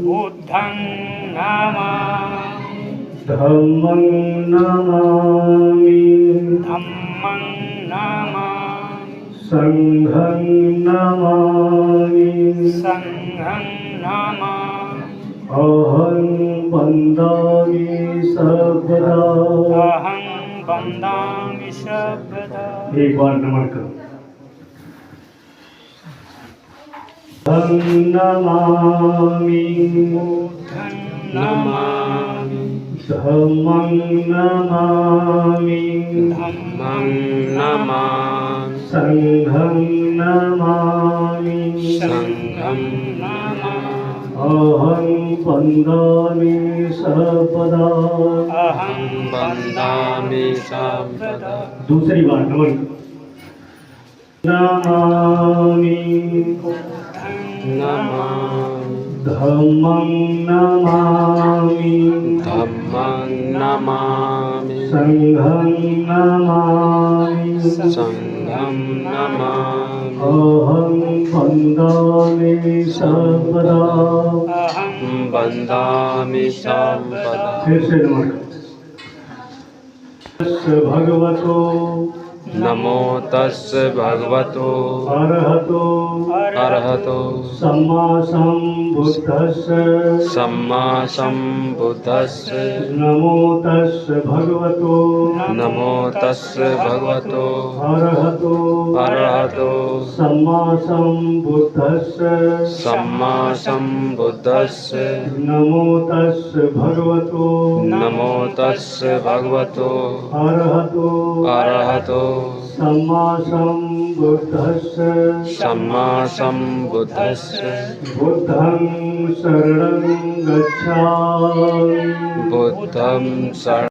बुद्धं नमामि धम्मं नमामि धम्मं नमामि संघं नमामि संघं नमामि अहं वन्दामि सर्वदा। अहं वन्दामि सर्वदा। एक बार नमन करो। धं नमामि बुद्धं नमामि धम्मं नमामि धम्मं नमामि संघं नमामि संघं नमामि अहं वन्दामि सर्वदा। अहं वन्दामि सर्वदा। दूसरी बार नमन करो। नमामि नमामि धम्मं नमामि धम्मं नमामि संघं नमामि संघं नमामि अहं वन्दामि सर्वदा। अहं वन्दामि सर्वदा। फिर से नमन करो। तस्य भगवतो नमो तस्य भगवतो अरहतो अरहतो सम्मा सम्बुद्धस्य सम्मा सम्बुद्धस्य नमो तस्य भगवतो नमो तस्य भगवतो अरहतो अरहतो सम्मा सम्बुद्धस्य सम्मा सम्बुद्धस्य नमो तस्य भगवतो नमो तस्य भगवतो अरहतो अरहतो सम्मा सम्बुद्धस्य सम्मा सम्बुद्धस्य बुद्धं शरणं गच्छामि बुद्धं शरणं